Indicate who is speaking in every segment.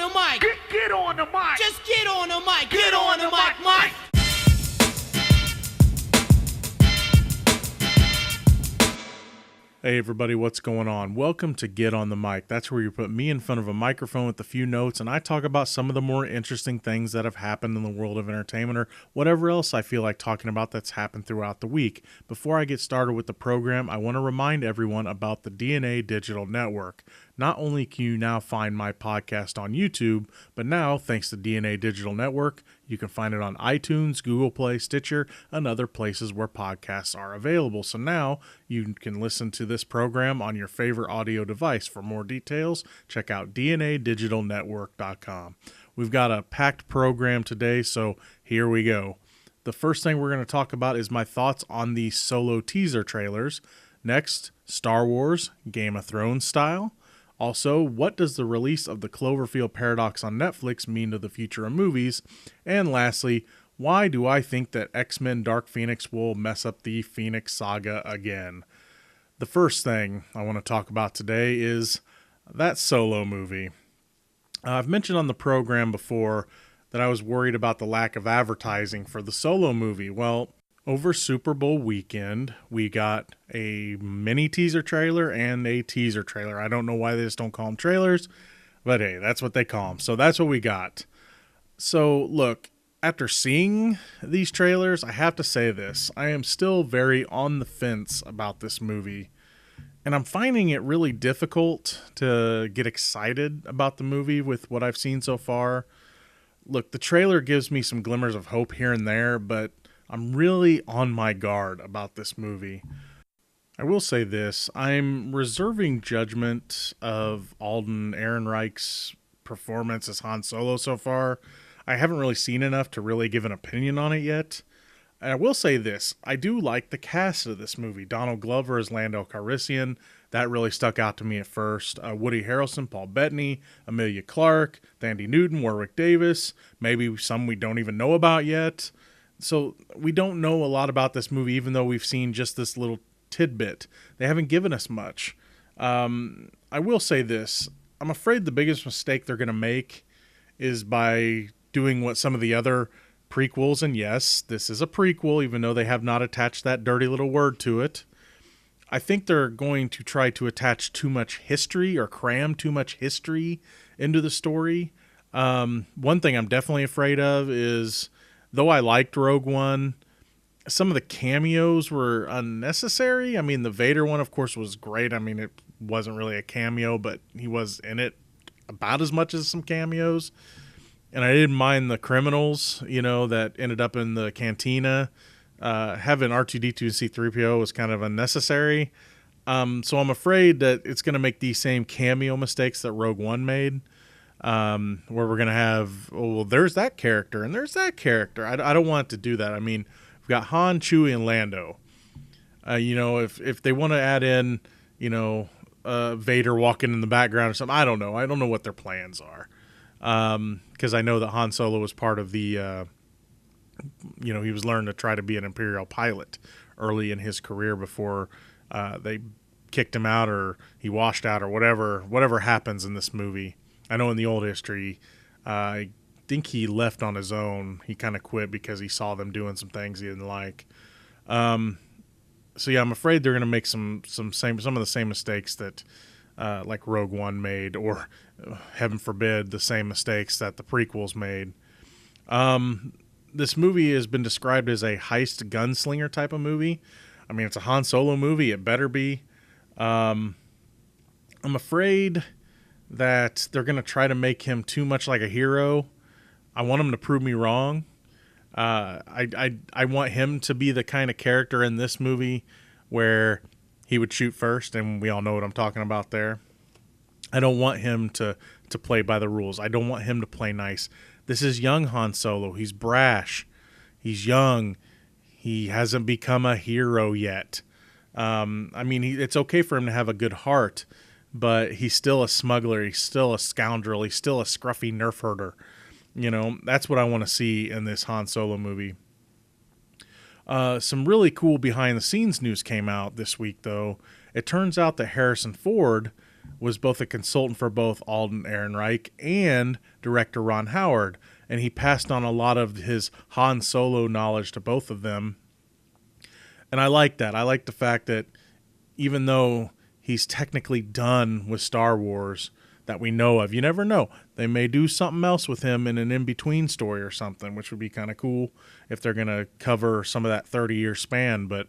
Speaker 1: the mic.
Speaker 2: Get on the mic.
Speaker 1: Just get on the mic. Get on the mic, Mike.
Speaker 3: Hey everybody, what's going on? Welcome to Get on the Mic. That's where you put me in front of a microphone with a few notes and I talk about some of the more interesting things that have happened in the world of entertainment or whatever else I feel like talking about that's happened throughout the week. Before I get started with the program, I want to remind everyone about the DNA Digital Network. Not only can you now find my podcast on YouTube, but now, thanks to DNA Digital Network, you can find it on iTunes, Google Play, Stitcher, and other places where podcasts are available. So now you can listen to this program on your favorite audio device. For more details, check out dnadigitalnetwork.com. We've got a packed program today, so here we go. The first thing we're going to talk about is my thoughts on the Solo teaser trailers. Next, Star Wars, Game of Thrones style. Also, what does the release of the Cloverfield Paradox on Netflix mean to the future of movies? And lastly, why do I think that X-Men Dark Phoenix will mess up the Phoenix Saga again? The first thing I want to talk about today is that Solo movie. I've mentioned on the program before that I was worried about the lack of advertising for the Solo movie. Well, over Super Bowl weekend, we got a mini teaser trailer and a teaser trailer. I don't know why they just don't call them trailers, but hey, that's what they call them. So that's what we got. So look, after seeing these trailers, I have to say this. I am still very on the fence about this movie. And I'm finding it really difficult to get excited about the movie with what I've seen so far. Look, the trailer gives me some glimmers of hope here and there, but I'm really on my guard about this movie. I will say this, I'm reserving judgment of Alden Ehrenreich's performance as Han Solo so far. I haven't really seen enough to really give an opinion on it yet. And I will say this, I do like the cast of this movie. Donald Glover as Lando Calrissian, that really stuck out to me at first. Woody Harrelson, Paul Bettany, Emilia Clarke, Thandie Newton, Warwick Davis, maybe some we don't even know about yet. So we don't know a lot about this movie, even though we've seen just this little tidbit. They haven't given us much. I will say this. I'm afraid the biggest mistake they're going to make is by doing what some of the other prequels, and yes, this is a prequel, even though they have not attached that dirty little word to it. I think they're going to try to attach too much history or cram too much history into the story. One thing I'm definitely afraid of is, though I liked Rogue One, some of the cameos were unnecessary. I mean, the Vader one, of course, was great. I mean, it wasn't really a cameo, but he was in it about as much as some cameos. And I didn't mind the criminals, that ended up in the cantina. Having R2-D2 and C-3PO was kind of unnecessary. So I'm afraid that it's going to make these same cameo mistakes that Rogue One made. Where we're going to have, there's that character and there's that character. I don't want it to do that. I mean, we've got Han, Chewie, and Lando. If they want to add in, Vader walking in the background or something, I don't know. I don't know what their plans are. Because I know that Han Solo was part of the, he was learned to try to be an Imperial pilot early in his career before they kicked him out or he washed out or whatever happens in this movie. I know in the old history, I think he left on his own. He kind of quit because he saw them doing some things he didn't like. So yeah, I'm afraid they're going to make some of the same mistakes that like Rogue One made, or heaven forbid, the same mistakes that the prequels made. This movie has been described as a heist gunslinger type of movie. I mean, it's a Han Solo movie. It better be. I'm afraid that they're going to try to make him too much like a hero. I want him to prove me wrong. I want him to be the kind of character in this movie where he would shoot first, and we all know what I'm talking about there. I don't want him to play by the rules. I don't want him to play nice. This is young Han Solo. He's brash. He's young. He hasn't become a hero yet. It's okay for him to have a good heart, but he's still a smuggler. He's still a scoundrel. He's still a scruffy nerf herder. That's what I want to see in this Han Solo movie. Some really cool behind-the-scenes news came out this week, though. It turns out that Harrison Ford was both a consultant for both Alden Ehrenreich and director Ron Howard, and he passed on a lot of his Han Solo knowledge to both of them. And I like that. I like the fact that even though he's technically done with Star Wars that we know of, you never know. They may do something else with him in an in-between story or something, which would be kind of cool if they're going to cover some of that 30-year span. But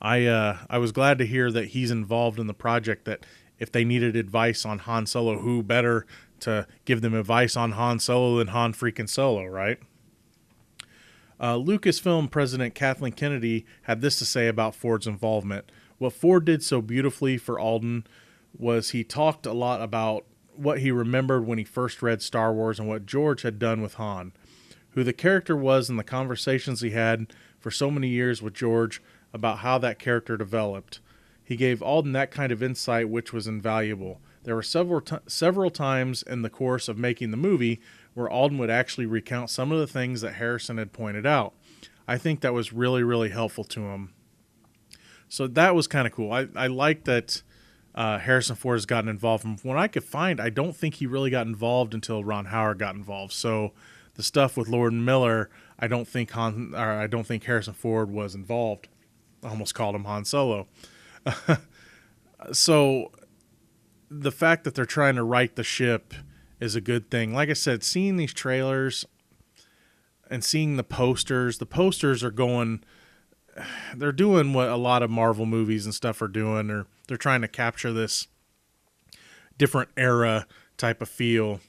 Speaker 3: I was glad to hear that he's involved in the project, that if they needed advice on Han Solo, who better to give them advice on Han Solo than Han freaking Solo, right? Lucasfilm president Kathleen Kennedy had this to say about Ford's involvement. What Ford did so beautifully for Alden was he talked a lot about what he remembered when he first read Star Wars and what George had done with Han, who the character was, and the conversations he had for so many years with George about how that character developed. He gave Alden that kind of insight, which was invaluable. There were several times in the course of making the movie where Alden would actually recount some of the things that Harrison had pointed out. I think that was really, really helpful to him. So that was kind of cool. I like that Harrison Ford has gotten involved. From what I could find, I don't think he really got involved until Ron Howard got involved. So the stuff with Lord and Miller, I don't think Harrison Ford was involved. I almost called him Han Solo. So the fact that they're trying to right the ship is a good thing. Like I said, seeing these trailers and seeing the posters are going, they're doing what a lot of Marvel movies and stuff are doing, or they're trying to capture this different era type of feel.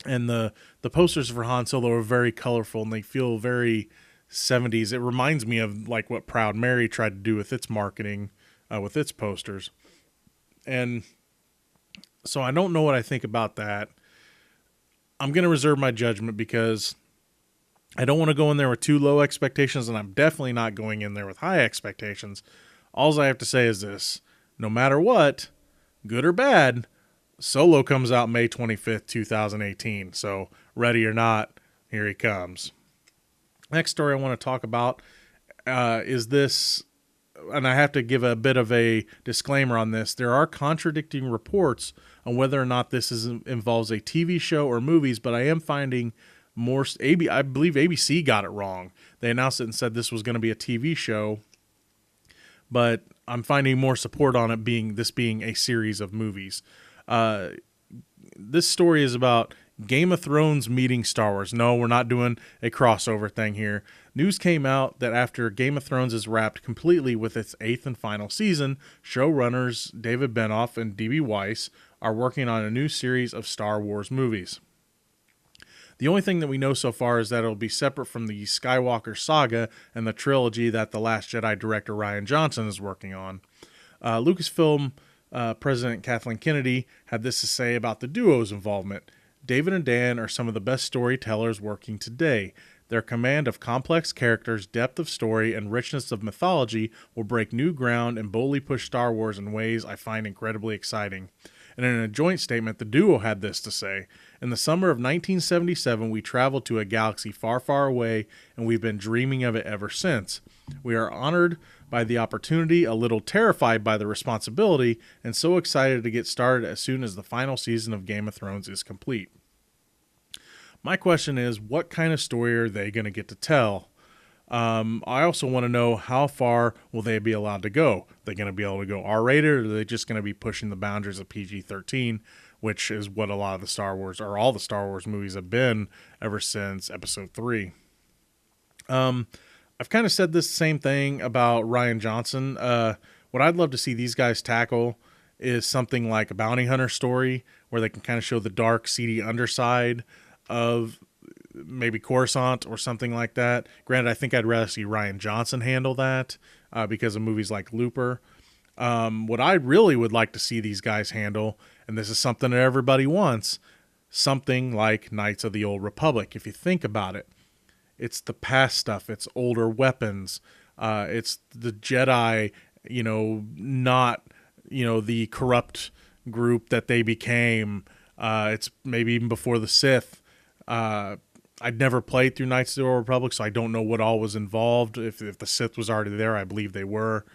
Speaker 3: And the posters for Han Solo are very colorful and they feel very 70s. It reminds me of like what Proud Mary tried to do with its marketing, with its posters. And so I don't know what I think about that. I'm going to reserve my judgment because I don't want to go in there with too low expectations, and I'm definitely not going in there with high expectations. All I have to say is this: no matter what, good or bad, Solo comes out May 25th, 2018. So ready or not, here he comes. Next story I want to talk about is this, and I have to give a bit of a disclaimer on this. There are contradicting reports on whether or not this involves a TV show or movies, but I am finding more. I believe ABC got it wrong. They announced it and said this was going to be a TV show, but I'm finding more support on it being a series of movies. This story is about Game of Thrones meeting Star Wars. No, we're not doing a crossover thing here. News came out that after Game of Thrones is wrapped completely with its 8th and final season, showrunners David Benioff and D.B. Weiss are working on a new series of Star Wars movies. The only thing that we know so far is that it'll be separate from the Skywalker saga and the trilogy that The Last Jedi director Rian Johnson is working on. Lucasfilm President Kathleen Kennedy had this to say about the duo's involvement. David and Dan are some of the best storytellers working today. Their command of complex characters, depth of story, and richness of mythology will break new ground and boldly push Star Wars in ways I find incredibly exciting. And in a joint statement, the duo had this to say: in the summer of 1977, we traveled to a galaxy far, far away, and we've been dreaming of it ever since. We are honored by the opportunity, a little terrified by the responsibility, and so excited to get started as soon as the final season of Game of Thrones is complete. My question is, what kind of story are they going to get to tell? I also want to know, how far will they be allowed to go? Are they going to be able to go R-rated, or are they just going to be pushing the boundaries of PG-13, which is what a lot of the Star Wars, or all the Star Wars movies have been ever since Episode 3. I've kind of said this same thing about Rian Johnson. What I'd love to see these guys tackle is something like a bounty hunter story, where they can kind of show the dark, seedy underside of maybe Coruscant or something like that. Granted, I think I'd rather see Rian Johnson handle that because of movies like Looper. What I really would like to see these guys handle, and this is something that everybody wants, something like Knights of the Old Republic. If you think about it, it's the past stuff. It's older weapons. It's the Jedi, not, the corrupt group that they became. It's maybe even before the Sith. I'd never played through Knights of the Old Republic, so I don't know what all was involved. If the Sith was already there, I believe they were.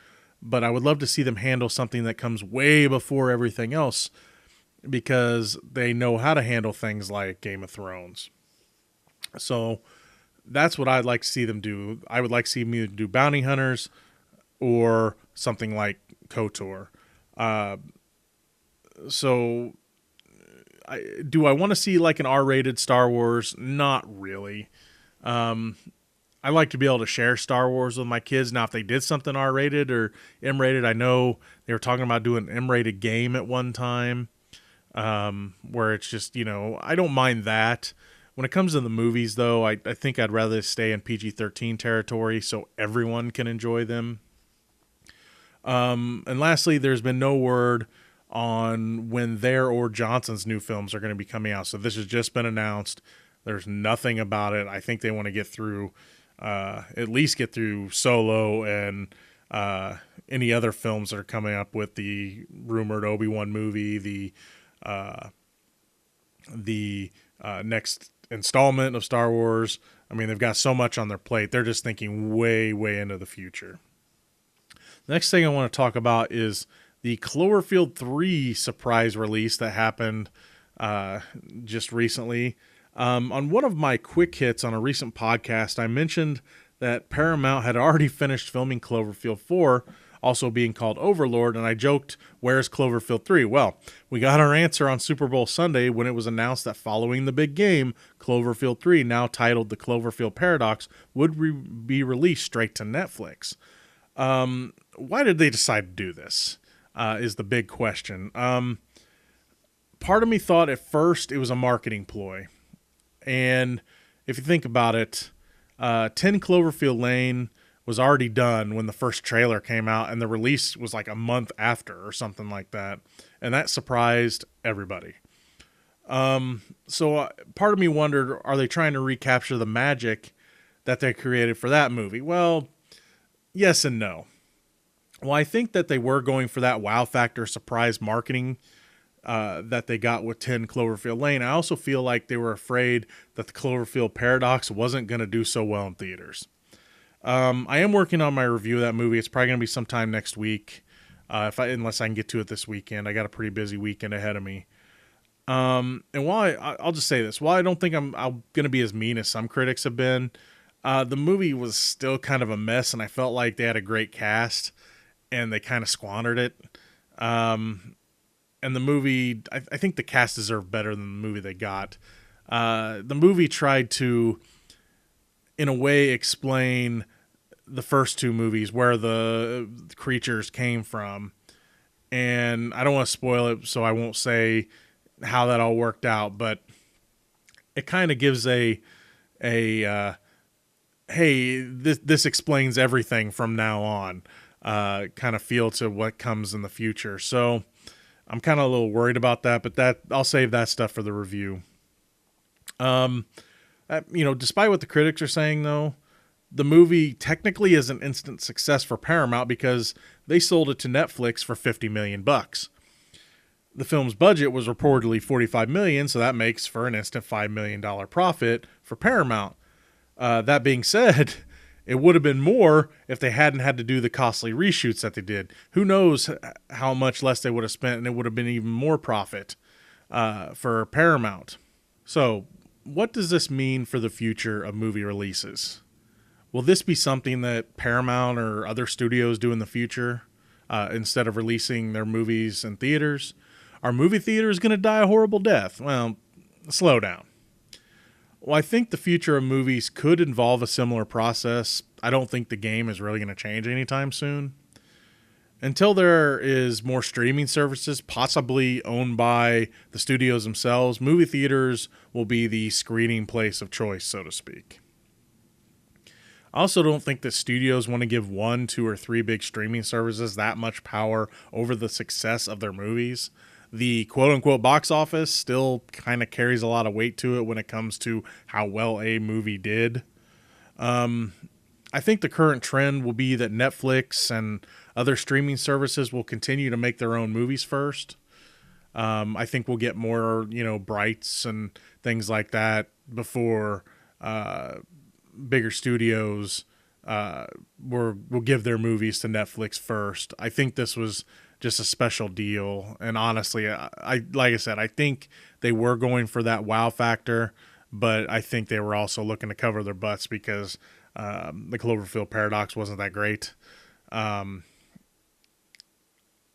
Speaker 3: but I would love to see them handle something that comes way before everything else, because they know how to handle things like Game of Thrones. So that's what I'd like to see them do. I would like to see them either do Bounty Hunters or something like KOTOR. So do I want to see like an R-rated Star Wars? Not really. I like to be able to share Star Wars with my kids. Now, if they did something R-rated or M-rated, I know they were talking about doing an M-rated game at one time, where it's just, I don't mind that. When it comes to the movies, though, I think I'd rather stay in PG-13 territory so everyone can enjoy them. And lastly, there's been no word on when their or Johnson's new films are going to be coming out. So this has just been announced. There's nothing about it. I think they want to get through, at least get through Solo and any other films that are coming up with the rumored Obi-Wan movie, the next installment of Star Wars. I mean, they've got so much on their plate. They're just thinking way, way into the future. The next thing I want to talk about is the Cloverfield 3 surprise release that happened just recently. On one of my quick hits on a recent podcast, I mentioned that Paramount had already finished filming Cloverfield 4, also being called Overlord, and I joked, where's Cloverfield 3? Well, we got our answer on Super Bowl Sunday when it was announced that following the big game, Cloverfield 3, now titled The Cloverfield Paradox, would be released straight to Netflix. Why did they decide to do this? Is the big question. Part of me thought at first it was a marketing ploy. And if you think about it, 10 Cloverfield Lane was already done when the first trailer came out, and the release was like a month after or something like that. And that surprised everybody. So part of me wondered, are they trying to recapture the magic that they created for that movie? Well, yes and no. Well, I think that they were going for that wow factor surprise marketing that they got with 10 Cloverfield Lane. I also feel like they were afraid that the Cloverfield Paradox wasn't going to do so well in theaters. I am working on my review of that movie. It's probably going to be sometime next week, unless I can get to it this weekend. I got a pretty busy weekend ahead of me. And while I'll just say this, while I don't think I'm going to be as mean as some critics have been, the movie was still kind of a mess, and I felt like they had a great cast, and they kind of squandered it. And the movie, I think the cast deserved better than the movie they got. The movie tried to, in a way, explain the first two movies, where the creatures came from. And I don't want to spoil it, so I won't say how that all worked out, but it kind of gives hey, this explains everything from now on, kind of feel to what comes in the future. So I'm kind of a little worried about that, but I'll save that stuff for the review. Despite what the critics are saying, though, the movie technically is an instant success for Paramount because they sold it to Netflix for $50 million. The film's budget was reportedly $45 million, so that makes for an instant $5 million profit for Paramount. That being said, it would have been more if they hadn't had to do the costly reshoots that they did. Who knows how much less they would have spent, and it would have been even more profit for Paramount. So, what does this mean for the future of movie releases? Will this be something that Paramount or other studios do in the future instead of releasing their movies in theaters? Are movie theaters going to die a horrible death? Well, slow down. Well, I think the future of movies could involve a similar process. I don't think the game is really going to change anytime soon. Until there is more streaming services, possibly owned by the studios themselves, movie theaters will be the screening place of choice, so to speak. I also don't think that studios want to give 1, 2, or 3 big streaming services that much power over the success of their movies. The quote-unquote box office still kind of carries a lot of weight to it when it comes to how well a movie did. I think the current trend will be that Netflix and other streaming services will continue to make their own movies first. I think we'll get more, Brights and things like that before bigger studios will give their movies to Netflix first. I think this was just a special deal, and honestly, I like I said, I think they were going for that wow factor, but I think they were also looking to cover their butts because the Cloverfield Paradox wasn't that great.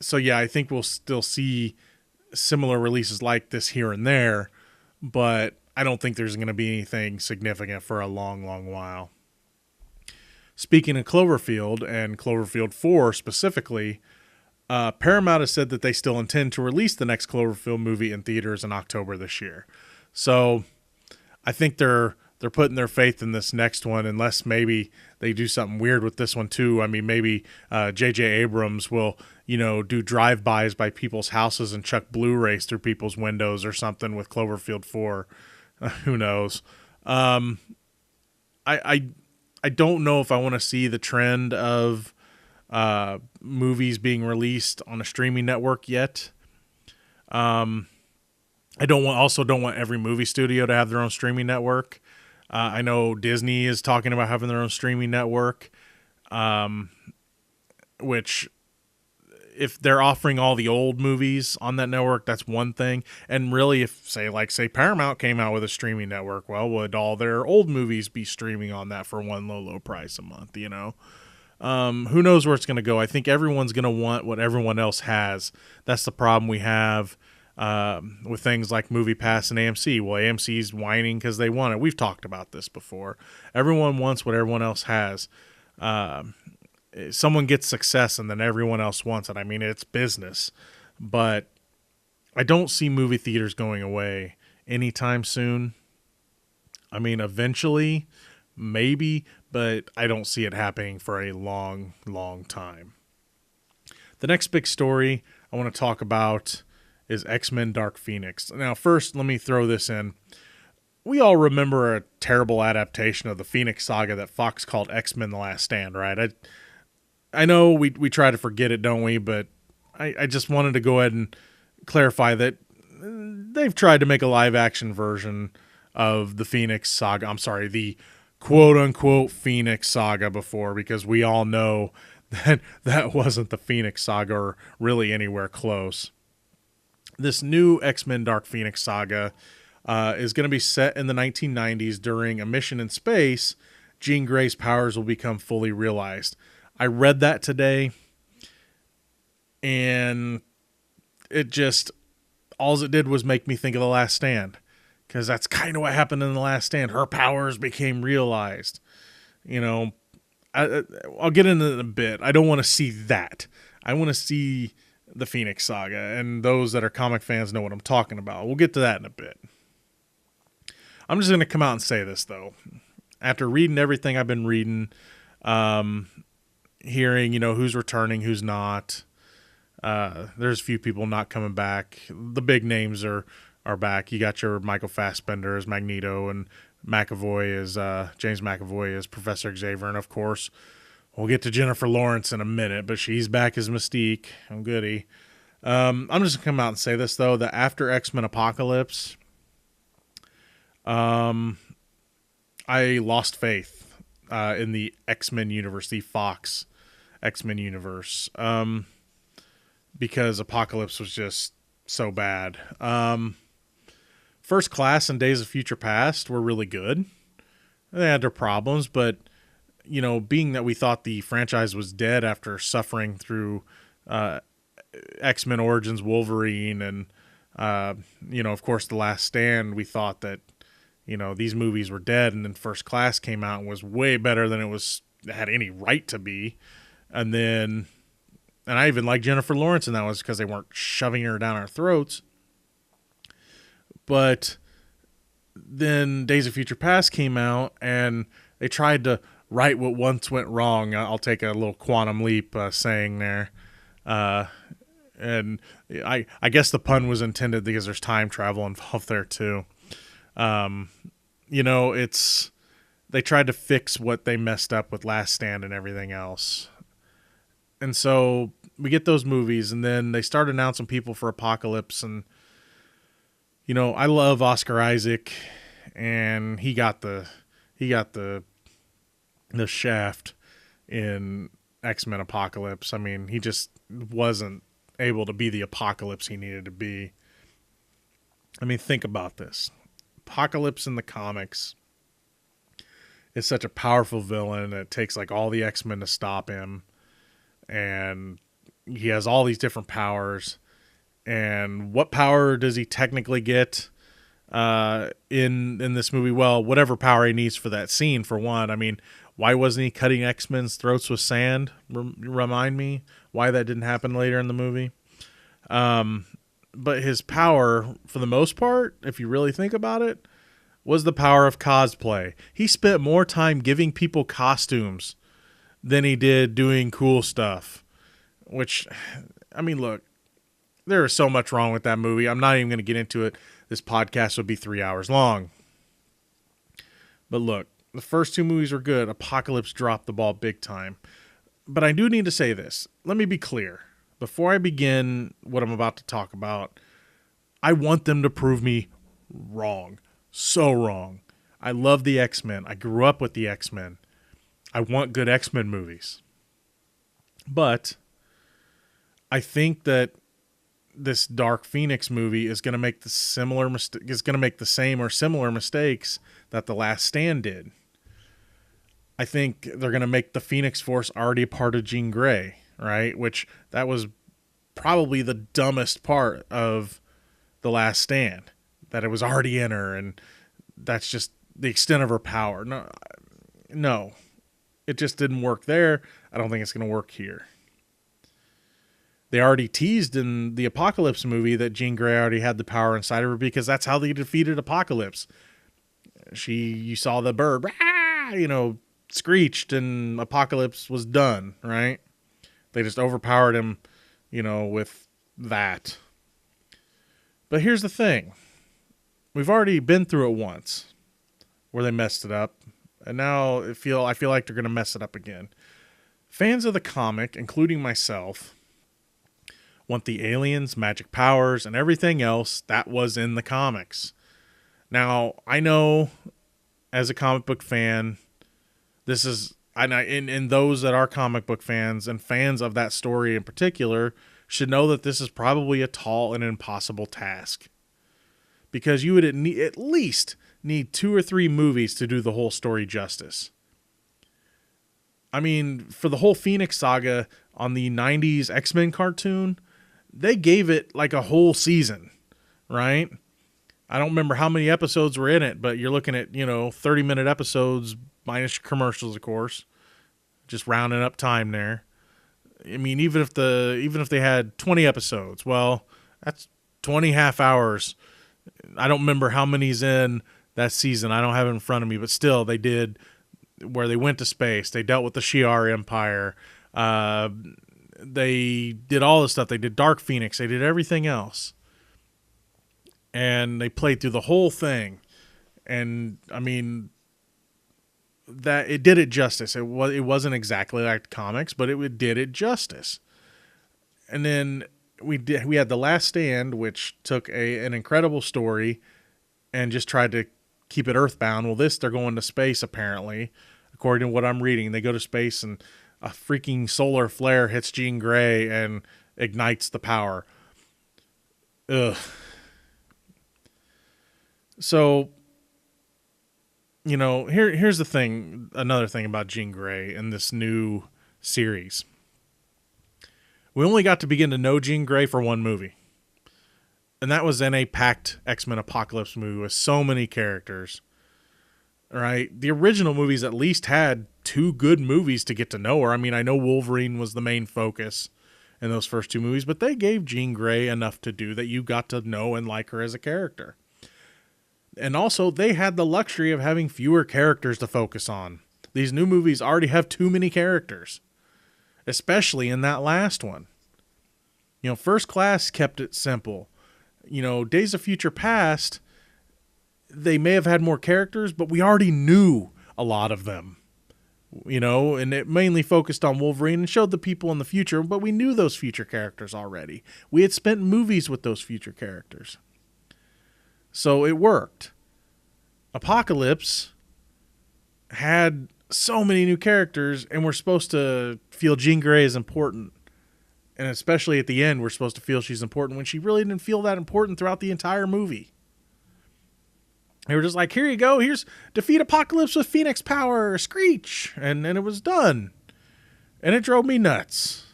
Speaker 3: So yeah, I think we'll still see similar releases like this here and there, but I don't think there's going to be anything significant for a long, long while. Speaking of Cloverfield and Cloverfield 4 specifically, Paramount has said that they still intend to release the next Cloverfield movie in theaters in October this year. So I think they're putting their faith in this next one, unless maybe they do something weird with this one too. I mean, maybe J.J. Abrams will, do drive-bys by people's houses and chuck Blu-rays through people's windows or something with Cloverfield 4. Who knows? I don't know if I want to see the trend of movies being released on a streaming network yet. I don't want every movie studio to have their own streaming network. I know Disney is talking about having their own streaming network, which if they're offering all the old movies on that network, that's one thing. And really, if say Paramount came out with a streaming network, well, would all their old movies be streaming on that for one low price a month? Who knows where it's going to go? I think everyone's going to want what everyone else has. That's the problem we have with things like Movie Pass and AMC. Well, AMC's whining because they want it. We've talked about this before. Everyone wants what everyone else has. Someone gets success and then everyone else wants it. I mean, it's business. But I don't see movie theaters going away anytime soon. I mean, eventually, maybe, but I don't see it happening for a long, long time. The next big story I want to talk about is X-Men Dark Phoenix. Now, first, let me throw this in. We all remember a terrible adaptation of the Phoenix Saga that Fox called X-Men The Last Stand, right? I know we try to forget it, don't we? But I just wanted to go ahead and clarify that they've tried to make a live-action version of the Phoenix Saga. I'm sorry, the quote-unquote Phoenix Saga before, because we all know that wasn't the Phoenix Saga or really anywhere close. This new X-Men Dark Phoenix Saga is going to be set in the 1990s during a mission in space. Jean Grey's powers will become fully realized. I read that today, and all it did was make me think of The Last Stand, because that's kind of what happened in The Last Stand. Her powers became realized. I'll get into it in a bit. I don't want to see that. I want to see the Phoenix Saga, and those that are comic fans know what I'm talking about. We'll get to that in a bit. I'm just going to come out and say this, though. After reading everything I've been reading, hearing, who's returning, who's not, there's a few people not coming back. The big names are back. You got your Michael Fassbender as Magneto, and James McAvoy as Professor Xavier, and of course, we'll get to Jennifer Lawrence in a minute, but she's back as Mystique. I'm goody. I'm just gonna come out and say this, though, that after X-Men Apocalypse, I lost faith in the X-Men universe, the Fox X-Men universe, because Apocalypse was just so bad. First Class and Days of Future Past were really good. They had their problems, but being that we thought the franchise was dead after suffering through X-Men Origins Wolverine and, of course, The Last Stand, we thought that, these movies were dead, and then First Class came out and was way better than it had any right to be. And I even liked Jennifer Lawrence, and that was because they weren't shoving her down our throats. But then Days of Future Past came out, and they tried to right what once went wrong. I'll take a little quantum leap saying there. And I guess the pun was intended because there's time travel involved there too. They tried to fix what they messed up with Last Stand and everything else. And so we get those movies, and then they start announcing people for Apocalypse, and I love Oscar Isaac, and he got the shaft. in X-Men Apocalypse. I mean, he just wasn't able to be the Apocalypse he needed to be. I mean, think about this. Apocalypse in the comics is such a powerful villain. It takes like all the X-Men to stop him. And he has all these different powers. And what power does he technically get in this movie? Well, whatever power he needs for that scene, for one. I mean, why wasn't he cutting X-Men's throats with sand? Remind me why that didn't happen later in the movie. But his power, for the most part, if you really think about it, was the power of cosplay. He spent more time giving people costumes than he did doing cool stuff. Which, I mean, look, there is so much wrong with that movie. I'm not even going to get into it. This podcast would be 3 hours long. But look, the first two movies were good. Apocalypse dropped the ball big time. But I do need to say this. Let me be clear. Before I begin what I'm about to talk about, I want them to prove me wrong. So wrong. I love the X-Men. I grew up with the X-Men. I want good X-Men movies. But I think that this Dark Phoenix movie is going to make the same or similar mistakes that The Last Stand did. I think they're going to make the Phoenix Force already a part of Jean Grey, right? Which that was probably the dumbest part of The Last Stand, that it was already in her, and that's just the extent of her power. No, it just didn't work there. I don't think it's going to work here. They already teased in the Apocalypse movie that Jean Grey already had the power inside of her, because that's how they defeated Apocalypse. You saw the bird, screeched, and Apocalypse was done, right? They just overpowered him, with that. But here's the thing. We've already been through it once where they messed it up, and now I feel like they're going to mess it up again. Fans of the comic, including myself, want the aliens, magic powers, and everything else that was in the comics. Now, I know as a comic book fan, this is, and those that are comic book fans and fans of that story in particular should know that this is probably a tall and impossible task. Because you would at least need 2 or 3 movies to do the whole story justice. I mean, for the whole Phoenix saga on the 90s X-Men cartoon, they gave it like a whole season, right? I don't remember how many episodes were in it, but you're looking at, 30-minute episodes minus commercials, of course. Just rounding up time there. I mean, even if they had 20 episodes, well, that's 20 half hours. I don't remember how many's in that season. I don't have it in front of me, but still, they did where they went to space. They dealt with the Shi'ar Empire. They did all this stuff. They did Dark Phoenix. They did everything else. And they played through the whole thing. And, I mean, that it did it justice. It wasn't exactly like comics, but it did it justice. And then we had The Last Stand, which took an incredible story and just tried to keep it earthbound. Well, they're going to space, apparently, according to what I'm reading. They go to space, and a freaking solar flare hits Jean Grey and ignites the power. Ugh. So, here's the thing. Another thing about Jean Grey in this new series. We only got to begin to know Jean Grey for one movie. And that was in a packed X-Men Apocalypse movie with so many characters. Right? The original movies at least had 2 good movies to get to know her. I mean, I know Wolverine was the main focus in those first 2 movies, but they gave Jean Grey enough to do that you got to know and like her as a character. And also, they had the luxury of having fewer characters to focus on. These new movies already have too many characters, especially in that last one. First Class kept it simple. Days of Future Past, they may have had more characters, but we already knew a lot of them. And it mainly focused on Wolverine and showed the people in the future, but we knew those future characters already. We had spent movies with those future characters. So it worked. Apocalypse had so many new characters, and we're supposed to feel Jean Grey is important. And especially at the end, we're supposed to feel she's important when she really didn't feel that important throughout the entire movie. They were just like, here you go, here's defeat Apocalypse with Phoenix power, Screech. And then it was done. And it drove me nuts.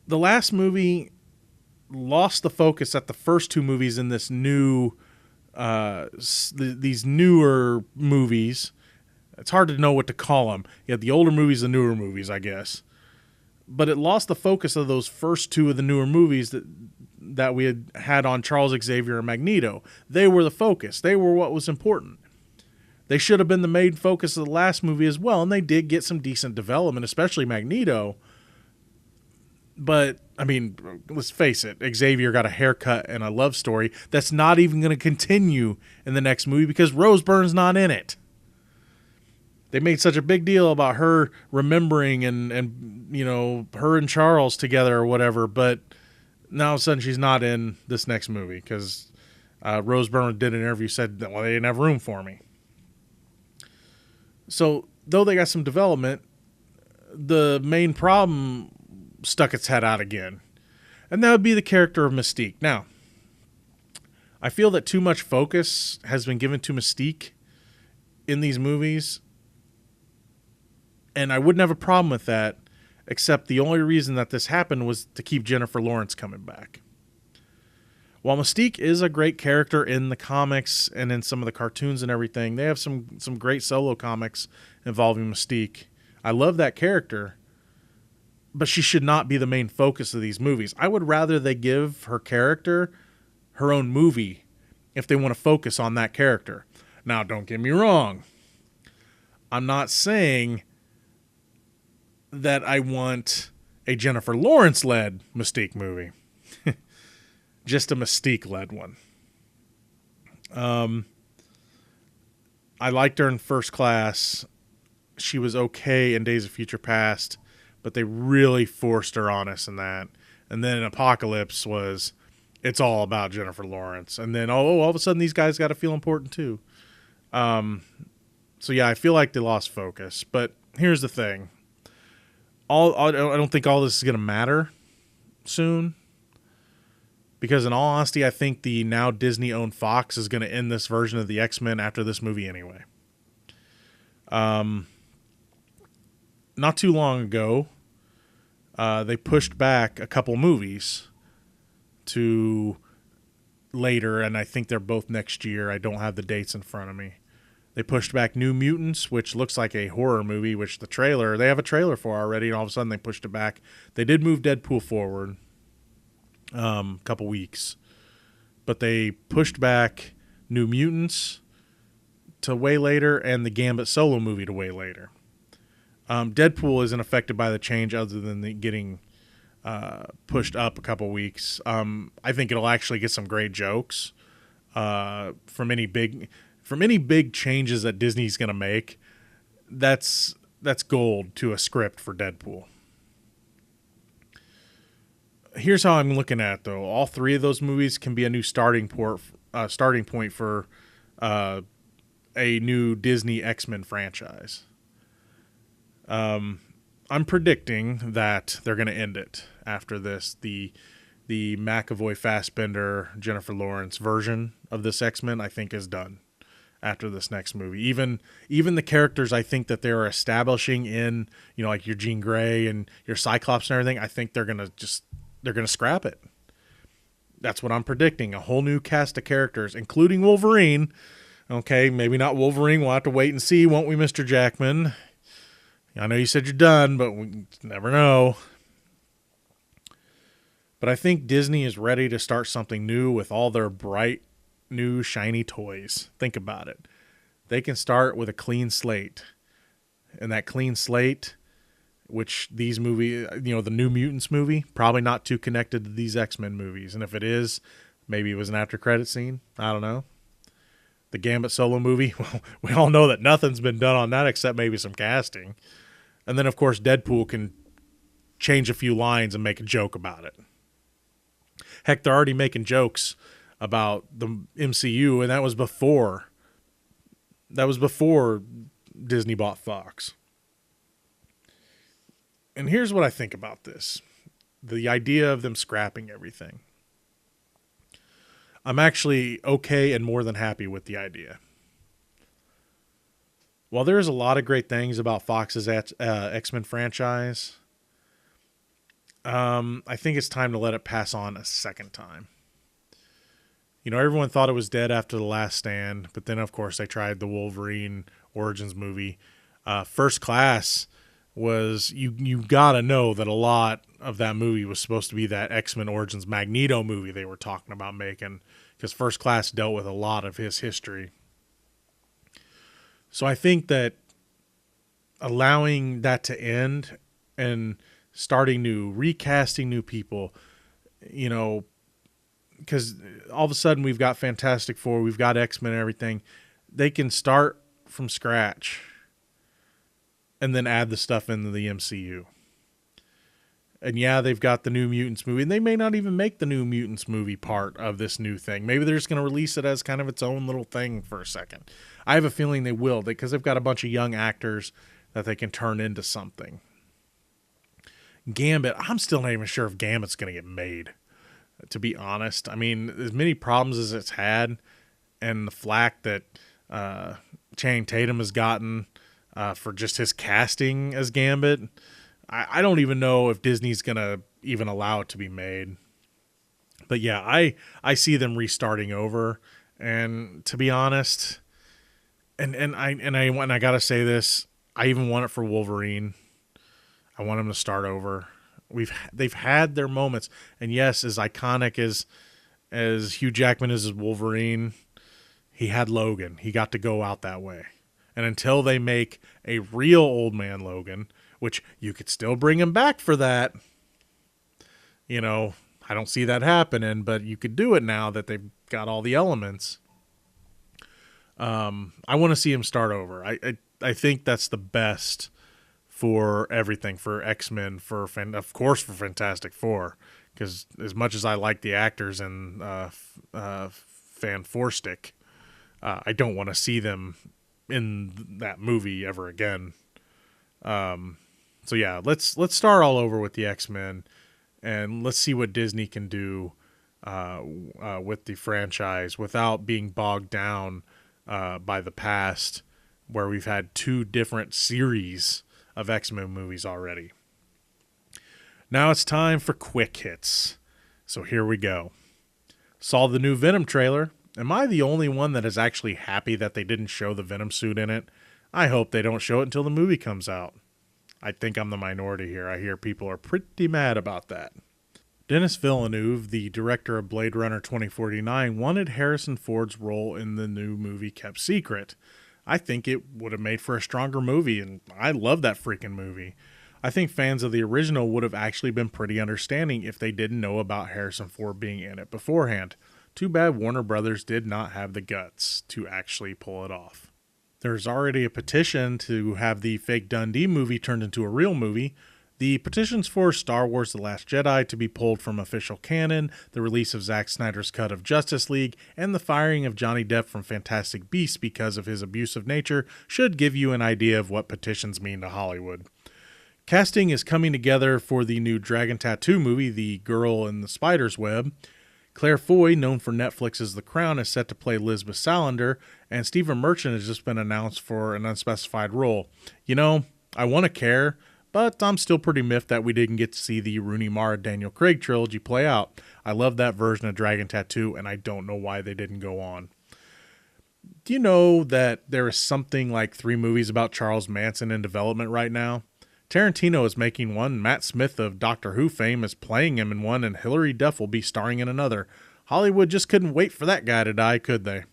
Speaker 3: The last movie lost the focus at the first two movies in this new, these newer movies. It's hard to know what to call them. You have the older movies, the newer movies, I guess. But it lost the focus of those first two of the newer movies that we had on Charles Xavier and Magneto. They were the focus. They were what was important. They should have been the main focus of the last movie as well, and they did get some decent development, especially Magneto. But, I mean, let's face it, Xavier got a haircut and a love story that's not even going to continue in the next movie because Rose Byrne's not in it. They made such a big deal about her remembering and you know, her and Charles together or whatever, but now all of a sudden she's not in this next movie because Rose Byrne did an interview, said that, well, they didn't have room for me. So, though they got some development, the main problem stuck its head out again. And that would be the character of Mystique. Now, I feel that too much focus has been given to Mystique in these movies. And I wouldn't have a problem with that, except the only reason that this happened was to keep Jennifer Lawrence coming back. While Mystique is a great character in the comics and in some of the cartoons and everything, they have some great solo comics involving Mystique. I love that character, but she should not be the main focus of these movies. I would rather they give her character her own movie if they want to focus on that character. Now, don't get me wrong. I'm not saying that I want a Jennifer Lawrence-led Mystique movie. Just a Mystique-led one. I liked her in First Class. She was okay in Days of Future Past, but they really forced her on us in that. And then Apocalypse was, it's all about Jennifer Lawrence. And then, all of a sudden, these guys got to feel important too. So yeah, I feel like they lost focus. But here's the thing. I don't think all this is going to matter soon. Because in all honesty, I think the now Disney-owned Fox is going to end this version of the X-Men after this movie anyway. Not too long ago, they pushed back a couple movies to later, and I think they're both next year. I don't have the dates in front of me. They pushed back New Mutants, which looks like a horror movie, which they have a trailer for already, and all of a sudden they pushed it back. They did move Deadpool forward a couple weeks, but they pushed back New Mutants to way later and the Gambit solo movie to way later. Deadpool isn't affected by the change other than getting pushed up a couple weeks. I think it'll actually get some great jokes from any big changes that Disney's going to make. That's gold to a script for Deadpool. Here's how I'm looking at it, though. All three of those movies can be a new starting point for a new Disney X-Men franchise. I'm predicting that they're going to end it after this. The McAvoy, Fassbender, Jennifer Lawrence version of this X-Men, I think, is done after this next movie. Even the characters I think that they're establishing in, like your Jean Grey and your Cyclops and everything, I think they're going to scrap it. That's what I'm predicting. A whole new cast of characters, including Wolverine. Okay, maybe not Wolverine. We'll have to wait and see, won't we, Mr. Jackman? I know you said you're done, but we never know. But I think Disney is ready to start something new with all their bright, new, shiny toys. Think about it. They can start with a clean slate. And that clean slate, which these movies, the New Mutants movie, probably not too connected to these X-Men movies. And if it is, maybe it was an after-credit scene. I don't know. The Gambit solo movie, well, we all know that nothing's been done on that except maybe some casting. And then, of course, Deadpool can change a few lines and make a joke about it. Heck, they're already making jokes about the MCU, and that was before Disney bought Fox. And here's what I think about this. The idea of them scrapping everything. I'm actually okay and more than happy with the idea. While there's a lot of great things about Fox's X-Men franchise, I think it's time to let it pass on a second time. You know, everyone thought it was dead after The Last Stand, but then, of course, they tried the Wolverine Origins movie. First Class was, you gotta know that a lot of that movie was supposed to be that X-Men Origins Magneto movie they were talking about making, because First Class dealt with a lot of his history. So I think that allowing that to end and starting new, recasting new people, you know, because all of a sudden we've got Fantastic Four, we've got X-Men and everything. They can start from scratch and then add the stuff into the MCU. And yeah, they've got the New Mutants movie, and they may not even make the New Mutants movie part of this new thing. Maybe they're just going to release it as kind of its own little thing for a second. I have a feeling they will, because they've got a bunch of young actors that they can turn into something. Gambit, I'm still not even sure if Gambit's going to get made, to be honest. I mean, as many problems as it's had, and the flack that Channing Tatum has gotten for just his casting as Gambit, I don't even know if Disney's going to even allow it to be made. But yeah, I see them restarting over. And to be honest, and I got to say this, I even want it for Wolverine. I want him to start over. They've had their moments. And yes, as iconic as Hugh Jackman is as Wolverine, he had Logan. He got to go out that way. And until they make a real old man Logan, which you could still bring him back for that, you know, I don't see that happening, but you could do it now that they've got all the elements. I want to see him start over. I think that's the best for everything, for X-Men, of course for Fantastic Four, because as much as I like the actors and Fan Four Stick, I don't want to see them in that movie ever again. So yeah, let's start all over with the X-Men, and let's see what Disney can do with the franchise without being bogged down by the past, where we've had 2 different series of X-Men movies already. Now it's time for quick hits. So here we go. Saw the new Venom trailer. Am I the only one that is actually happy that they didn't show the Venom suit in it? I hope they don't show it until the movie comes out. I think I'm the minority here. I hear people are pretty mad about that. Denis Villeneuve, the director of Blade Runner 2049, wanted Harrison Ford's role in the new movie kept secret. I think it would have made for a stronger movie, and I love that freaking movie. I think fans of the original would have actually been pretty understanding if they didn't know about Harrison Ford being in it beforehand. Too bad Warner Brothers did not have the guts to actually pull it off. There's already a petition to have the fake Dundee movie turned into a real movie. The petitions for Star Wars The Last Jedi to be pulled from official canon, the release of Zack Snyder's cut of Justice League, and the firing of Johnny Depp from Fantastic Beasts because of his abusive nature should give you an idea of what petitions mean to Hollywood. Casting is coming together for the new Dragon Tattoo movie, The Girl in the Spider's Web. Claire Foy, known for Netflix's The Crown, is set to play Lisbeth Salander, and Stephen Merchant has just been announced for an unspecified role. You know, I want to care, but I'm still pretty miffed that we didn't get to see the Rooney Mara Daniel Craig trilogy play out. I love that version of Dragon Tattoo, and I don't know why they didn't go on. Do you know that there is something like 3 movies about Charles Manson in development right now? Tarantino is making one, Matt Smith of Doctor Who fame is playing him in one, and Hilary Duff will be starring in another. Hollywood just couldn't wait for that guy to die, could they?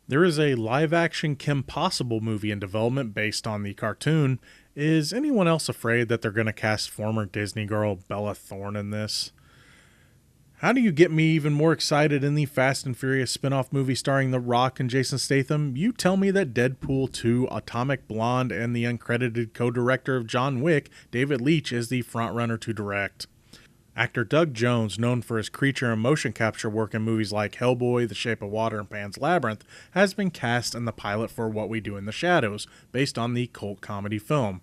Speaker 3: There is a live-action Kim Possible movie in development based on the cartoon. Is anyone else afraid that they're going to cast former Disney girl Bella Thorne in this? How do you get me even more excited in the Fast and Furious spin-off movie starring The Rock and Jason Statham? You tell me that Deadpool 2, Atomic Blonde, and the uncredited co-director of John Wick, David Leitch, is the frontrunner to direct. Actor Doug Jones, known for his creature and motion capture work in movies like Hellboy, The Shape of Water, and Pan's Labyrinth, has been cast in the pilot for What We Do in the Shadows, based on the cult comedy film.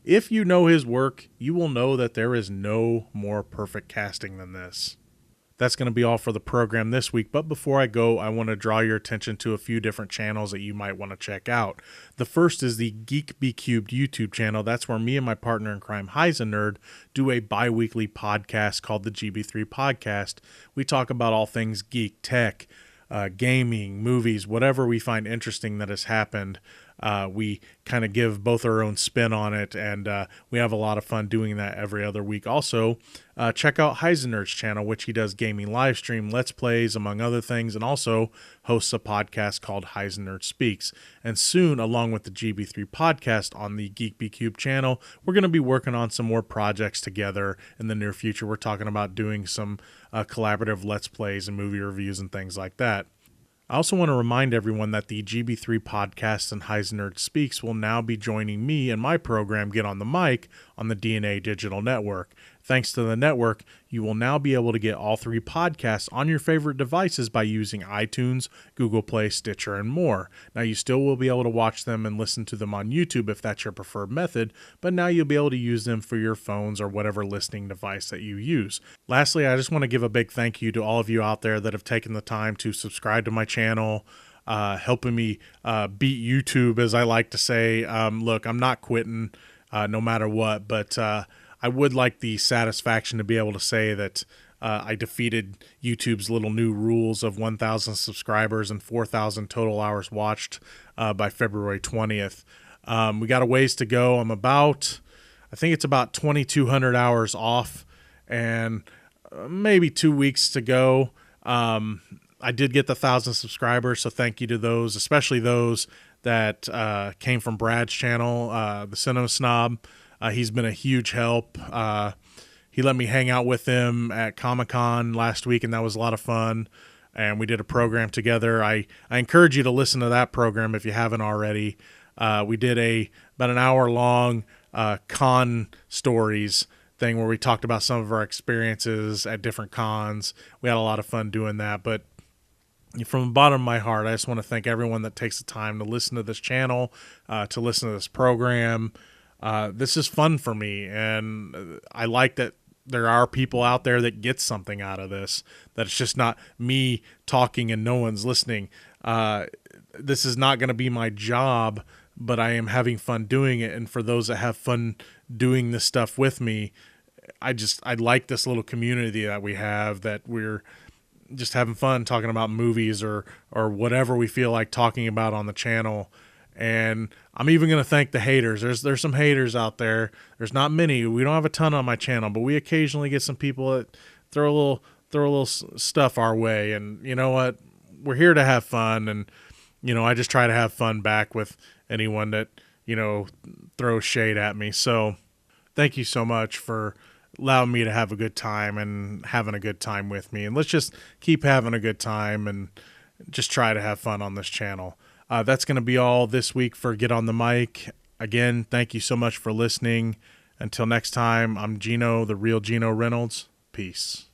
Speaker 3: If you know his work, you will know that there is no more perfect casting than this. That's going to be all for the program this week, but before I go, I want to draw your attention to a few different channels that you might want to check out. The first is the Geek Be Cubed YouTube channel. That's where me and my partner in crime, Heisenerd, do a bi-weekly podcast called the GB3 Podcast. We talk about all things geek, tech, gaming, movies, whatever we find interesting that has happened. We kind of give both our own spin on it, and we have a lot of fun doing that every other week. Also, check out Heisenerd's channel, which he does gaming live stream, Let's Plays, among other things, and also hosts a podcast called Heisenerd Speaks. And soon, along with the GB3 podcast on the Geek Be Cube channel, we're going to be working on some more projects together in the near future. We're talking about doing some collaborative Let's Plays and movie reviews and things like that. I also want to remind everyone that the GB3 podcast and Heisenerd Speaks will now be joining me and my program Get on the Mic on the DNA Digital Network. Thanks to the network, you will now be able to get all three podcasts on your favorite devices by using iTunes, Google Play, Stitcher, and more. Now, you still will be able to watch them and listen to them on YouTube if that's your preferred method, but now you'll be able to use them for your phones or whatever listening device that you use. Lastly, I just want to give a big thank you to all of you out there that have taken the time to subscribe to my channel, helping me beat YouTube, as I like to say. Look, I'm not quitting no matter what, but I would like the satisfaction to be able to say that I defeated YouTube's little new rules of 1,000 subscribers and 4,000 total hours watched by February 20th. We got a ways to go. I think it's about 2,200 hours off and maybe 2 weeks to go. I did get the 1,000 subscribers, so thank you to those, especially those that came from Brad's channel, the Cinema Snob. He's been a huge help. He let me hang out with him at Comic-Con last week, and that was a lot of fun. And we did a program together. I encourage you to listen to that program if you haven't already. We did about an hour-long con stories thing where we talked about some of our experiences at different cons. We had a lot of fun doing that. But from the bottom of my heart, I just want to thank everyone that takes the time to listen to this channel, to listen to this program. This is fun for me, and I like that there are people out there that get something out of this, that it's just not me talking and no one's listening. This is not going to be my job, but I am having fun doing it, and for those that have fun doing this stuff with me, I like this little community that we have, that we're just having fun talking about movies or whatever we feel like talking about on the channel. And I'm even going to thank the haters. There's some haters out there. There's not many. We don't have a ton on my channel, but we occasionally get some people that throw a little stuff our way. And you know what? We're here to have fun. And, I just try to have fun back with anyone that, throws shade at me. So thank you so much for allowing me to have a good time and having a good time with me. And let's just keep having a good time and just try to have fun on this channel. That's going to be all this week for Get on the Mic. Again, thank you so much for listening. Until next time, I'm Gino, the real Gino Reynolds. Peace.